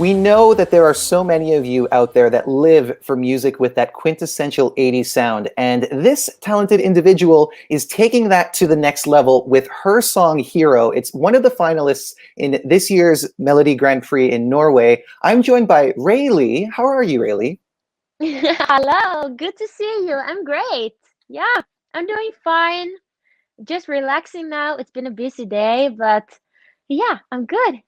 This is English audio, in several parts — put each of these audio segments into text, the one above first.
We know that there are so many of you out there that live for music with that quintessential 80s sound, and this talented individual is taking that to the next level with her song Hero. It's one of the finalists in this year's Melodi Grand Prix in Norway. I'm joined by Raylee. How are you, Raylee? Hello, good to see you. I'm great. Yeah, I'm doing fine. Just relaxing now. It's been a busy day, but yeah, I'm good.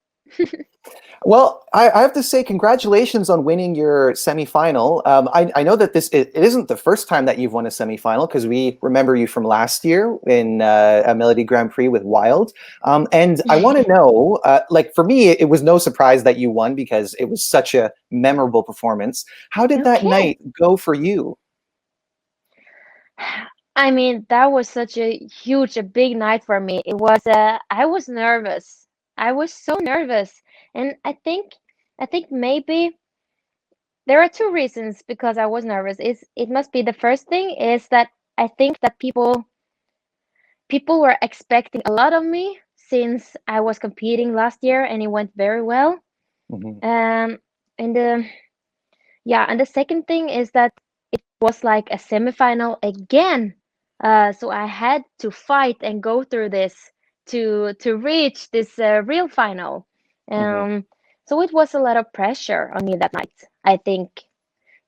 Well, I have to say congratulations on winning your semifinal. I know that it isn't the first time that you've won a semifinal because we remember you from last year in a Melodi Grand Prix with Wild. And I want to know, like for me, it was no surprise that you won because it was such a memorable performance. How did that Okay. night go for you? I mean, that was such a big night for me. I was nervous. I was so nervous. And I think maybe there are two reasons because I was nervous. It must be the first thing is that I think that people were expecting a lot of me since I was competing last year and it went very well. Mhm. Um, and yeah, and the second thing is that it was like a semifinal again. So I had to fight and go through this to reach this real final. Mhm. Um, so it was a lot of pressure on me that night, I think.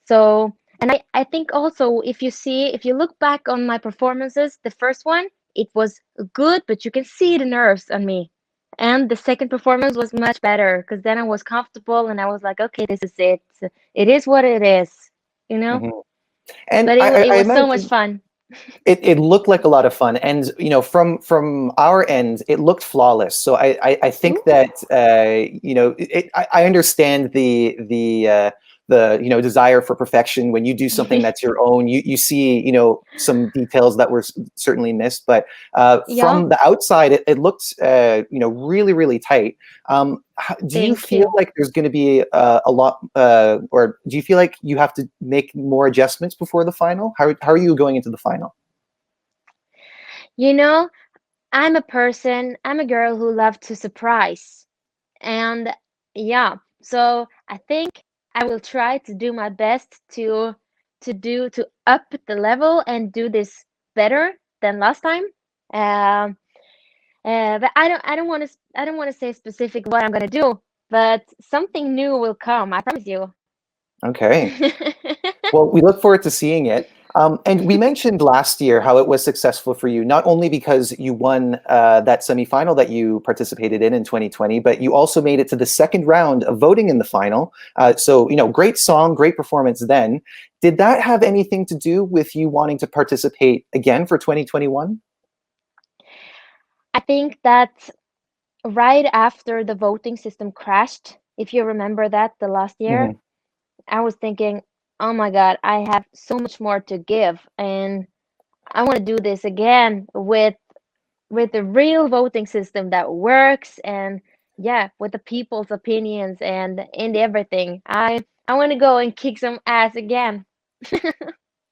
So, and I think also if you look back on my performances, the first one, it was good, but you can see the nerves on me. And the second performance was much better because then I was comfortable and I was like, okay, this is it. It is what it is, you know? Mhm. And But it I was so much imagine fun. it looked like a lot of fun, and from our end, it looked flawless. So I think Ooh, that I understand the desire for perfection when you do something that's your own. You see some details that were certainly missed, but yeah, from the outside, it looked really tight. Do you thank feel you. like there's going to be a lot, or do you feel like you have to make more adjustments before the final? How are you going into the final? You know, I'm a girl who loves to surprise. And yeah, so I think I will try to do my best to up the level and do this better than last time. Um, but I don't want to say specific what I'm gonna do, but something new will come. I promise you. Okay. Well, we look forward to seeing it. And we mentioned last year how it was successful for you, not only because you won that semifinal that you participated in 2020, but you also made it to the second round of voting in the final. So, great song, great performance then. Did that have anything to do with you wanting to participate again for 2021? I think that right after the voting system crashed, if you remember that the last year, Hmm. I was thinking, oh my God, I have so much more to give, and I want to do this again with the real voting system that works, and yeah, with the people's opinions and everything. I want to go and kick some ass again.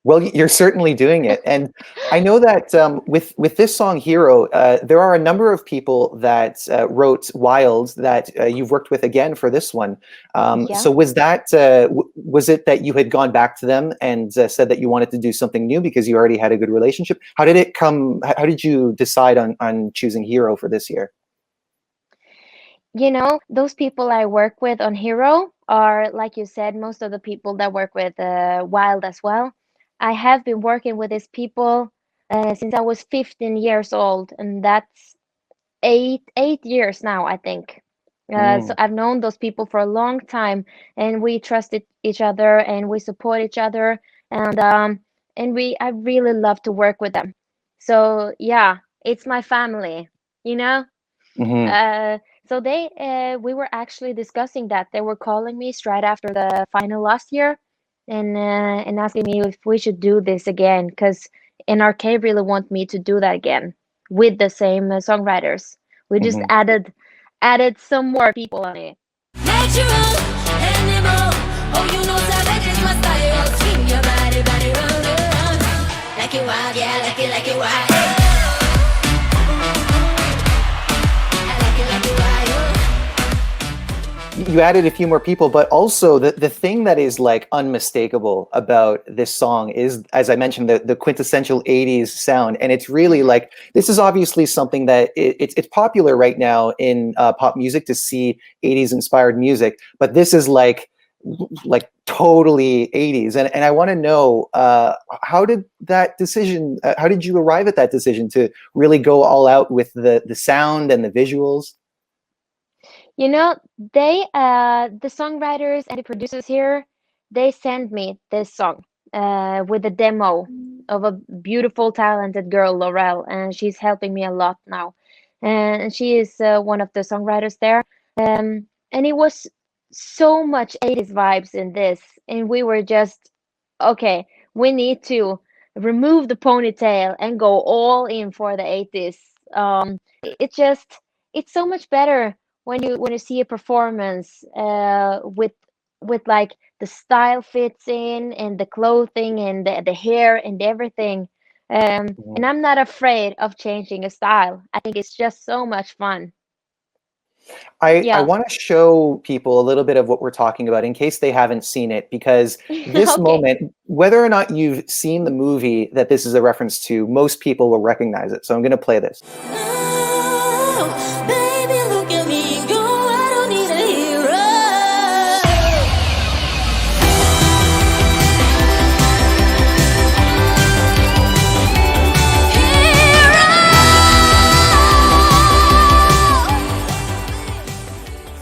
Well, you're certainly doing it, and I know that with this song "Hero," there are a number of people that wrote "Wild" that you've worked with again for this one. Yeah. So was it that you had gone back to them and said that you wanted to do something new because you already had a good relationship? How did it come? How did you decide on choosing "Hero" for this year? Those people I work with on Hero are, like you said, most of the people that work with Wild as well. I have been working with these people since I was 15 years old, and that's eight years now, I think. So Mm, I've known those people for a long time, and we trusted each other, and we support each other, and I really love to work with them. So yeah, it's my family, you know. mhm. Uh, so we were actually discussing that. They were calling me straight after the final last year, and asking me if we should do this again, because NRK really want me to do that again with the same songwriters. We just Mhm. added some more people on it. Natural animal. Oh, you know savage is my style. Swing your body round and round. Like it wild, yeah, like it wild. I like it wild. you added a few more people, but also the thing that is like unmistakable about this song is, as I mentioned, the quintessential 80s sound. And it's really like, this is obviously something that it's popular right now in pop music to see 80s inspired music, but this is like totally 80s. And I want to know, how did how did you arrive at that decision to really go all out with the sound and the visuals? You know, the songwriters and the producers here, they sent me this song with a demo of a beautiful, talented girl, Laurel, and she's helping me a lot now. And she is one of the songwriters there. And it was so much 80s vibes in this, and we were just, okay, we need to remove the ponytail and go all in for the 80s. It just, it's so much better when you see a performance with like the style fits in and the clothing and the hair and everything. And I'm not afraid of changing a style. I think it's just so much fun. I Yeah. want to show people a little bit of what we're talking about in case they haven't seen it, because this Okay. moment, whether or not you've seen the movie that this is a reference to, most people will recognize it. So I'm going to play this. Oh, baby, look at me go. I don't need a hero.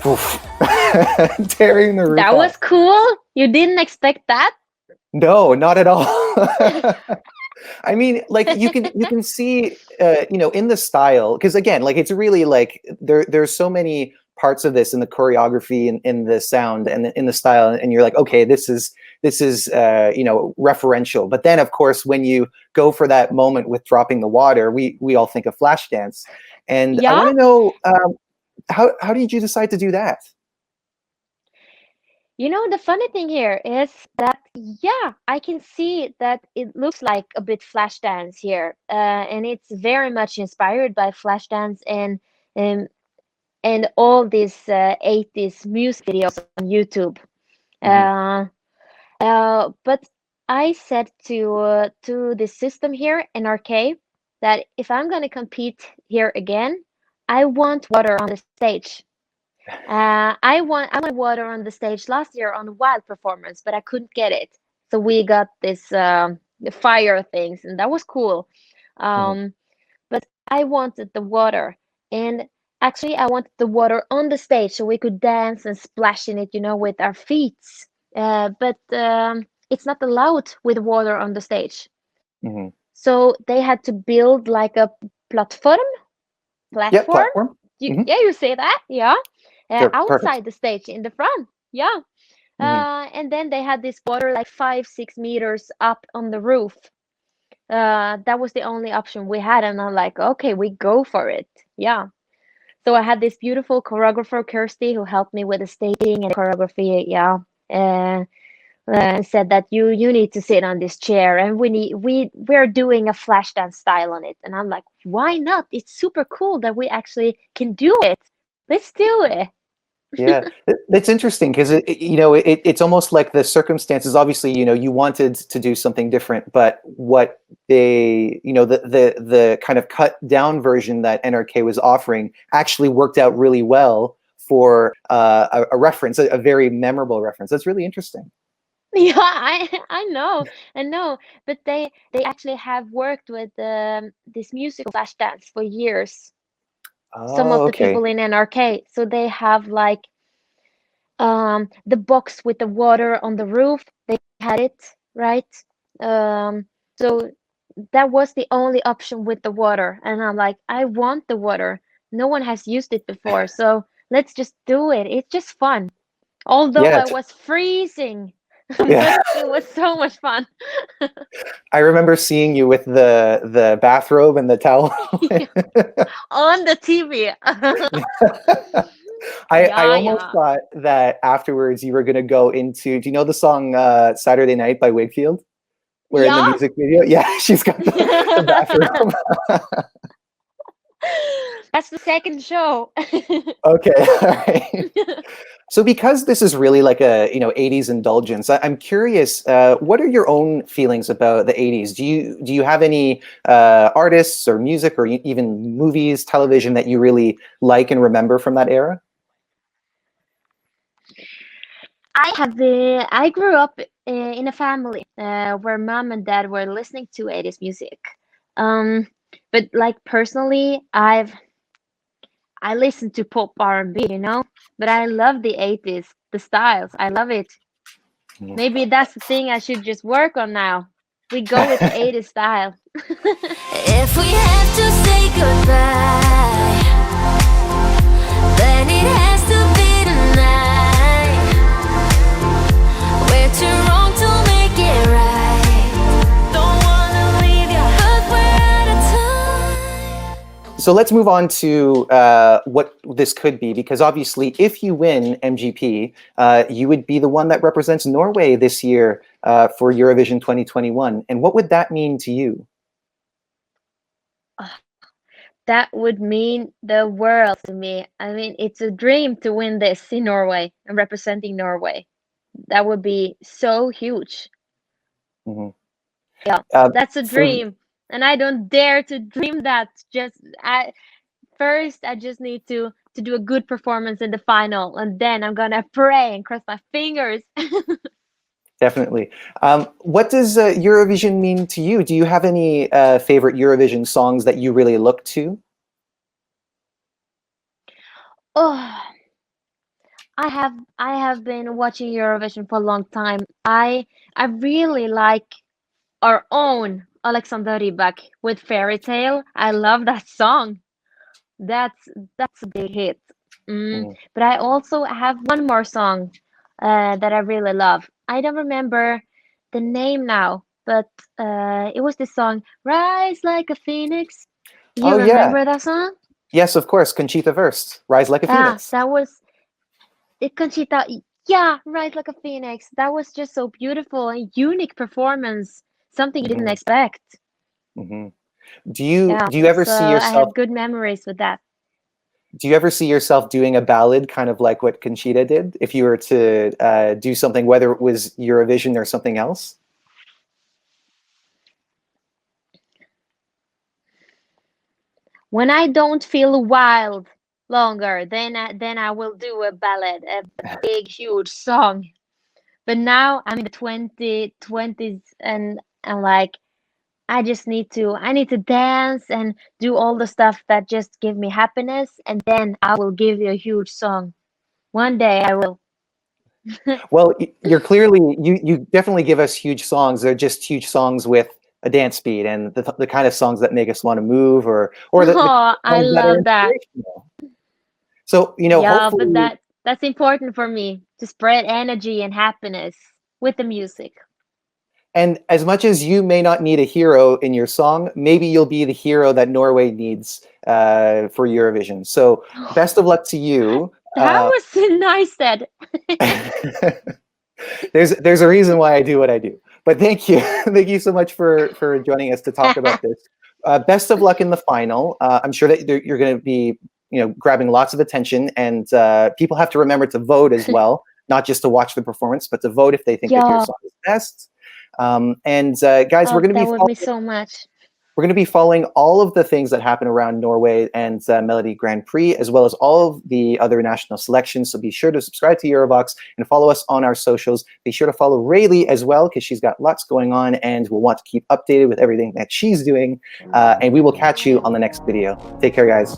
Oof. Tearing the roof That was off. cool. You didn't expect that? No, not at all. I mean, like you can see, in the style, because again, like it's really like there's so many parts of this in the choreography and in the sound and in the style, and you're like, okay, this is referential. But then, of course, when you go for that moment with dropping the water, we all think of Flashdance, and I Yeah. want to know, how did you decide to do that? You know, the funny thing here is that, yeah, I can see that it looks like a bit Flashdance here. And it's very much inspired by Flashdance and, and all these 80s music videos on YouTube. Mhm. But I said to the system here, NRK, that if I'm going to compete here again, I want water on the stage. I wanted water on the stage last year on the wild performance, but I couldn't get it. So we got this the fire things, and that was cool. Mhm. Um, but I wanted the water, and actually I wanted the water on the stage so we could dance and splash in it, with our feet. But it's not allowed with water on the stage. Mhm. So they had to build like a platform, Yeah, platform. platform. Mhm. Yeah, you say that, yeah. Sure, perfect. Outside the stage in the front, yeah. Mhm. And then they had this water like 5, 6 meters up on the roof. That was the only option we had, and I'm like, okay, we go for it, yeah. So I had this beautiful choreographer, Kirsty, who helped me with the staging and choreography, yeah. Uh, Said that you need to sit on this chair, and we're doing a flash dance style on it. And I'm like, why not? It's super cool that we actually can do it. Let's do it. Yeah, it's interesting because it's almost like the circumstances. Obviously, you wanted to do something different, but what they, the kind of cut down version that NRK was offering actually worked out really well for a reference, a very memorable reference. That's really interesting. Yeah, I know, but they actually have worked with this musical flash dance for years. Some Oh, of the okay. people in NRK, so they have like the box with the water on the roof. They had it, right. So that was the only option with the water, and I'm like, I want the water. No one has used it before, so let's just do it. It's just fun, although Yeah, I was freezing. yeah. But it was so much fun. I remember seeing you with the bathrobe and the towel. On the TV. I Yeah, almost yeah. thought that afterwards you were going to go into, do you know the song Saturday Night by Wakefield? Where in the Yeah. music video, yeah, she's got the bathroom. That's the second show. Okay, all right. So because this is really like a 80s indulgence, I'm curious, what are your own feelings about the 80s? Do you have any artists or music or even movies, television that you really like and remember from that era? I grew up in a family where mom and dad were listening to 80s music. Um, but like personally, I listen to pop R&B, but I love the 80s, the styles. I love it. Maybe that's the thing I should just work on now. We go with the 80s style. If we have to say goodbye, then it has to be tonight. We're too wrong to make it right. Don't wanna leave you, but we're out of time. So let's move on to what this could be, because obviously if you win MGP, you would be the one that represents Norway this year for Eurovision 2021. And what would that mean to you? That would mean the world to me. I mean, it's a dream to win this in Norway and representing Norway. That would be so huge. Mhm. Yeah, Uh, that's a for dream. And I don't dare to dream that. I just need to do a good performance in the final, and then I'm gonna pray and cross my fingers. Definitely. What does Eurovision mean to you? Do you have any favorite Eurovision songs that you really look to? Oh, I have been watching Eurovision for a long time. I really like our own Alexander Rybak with Fairy Tale. I love that song. That's that's a big hit. Mhm. But I also have one more song that I really love. I don't remember the name now, but it was the song "Rise Like a Phoenix." You Oh yeah, remember that song? yes, of course. Conchita Wurst, "Rise Like a Yeah, Phoenix." that was it. Conchita, yeah, "Rise Like a Phoenix." That was just so beautiful and unique performance. Something you didn't Hmm. expect. Hmm. Do you ever So see I yourself have good memories with that. do you ever see yourself doing a ballad, kind of like what Conchita did, if you were to do something, whether it was Eurovision or something else? When I don't feel wild longer, then I will do a ballad, a big, huge song. But now I'm in the 2020s and like I need to dance and do all the stuff that just give me happiness, and then I will give you a huge song. One day I will. Well, you're clearly you definitely give us huge songs. They're just huge songs with a dance beat and the kind of songs that make us want to move, or the kind Oh, of I songs that are love that. inspirational. So, Yeah, but hopefully, that's important for me to spread energy and happiness with the music. and as much as you may not need a hero in your song, maybe you'll be the hero that Norway needs for Eurovision. So, best of luck to you. That was nice said. There's a reason why I do what I do. But thank you, thank you so much for joining us to talk about this. Best of luck in the final. I'm sure that you're going to be grabbing lots of attention, and people have to remember to vote as well, not just to watch the performance, but to vote if they think that your Yeah. song is best. And guys, Oh, that would mean so much. we're going to be following all of the things that happen around Norway and Melodi Grand Prix, as well as all of the other national selections. So be sure to subscribe to Eurovoxx and follow us on our socials. Be sure to follow Raylee as well, because she's got lots going on and we'll want to keep updated with everything that she's doing. And we will catch you on the next video. Take care, guys.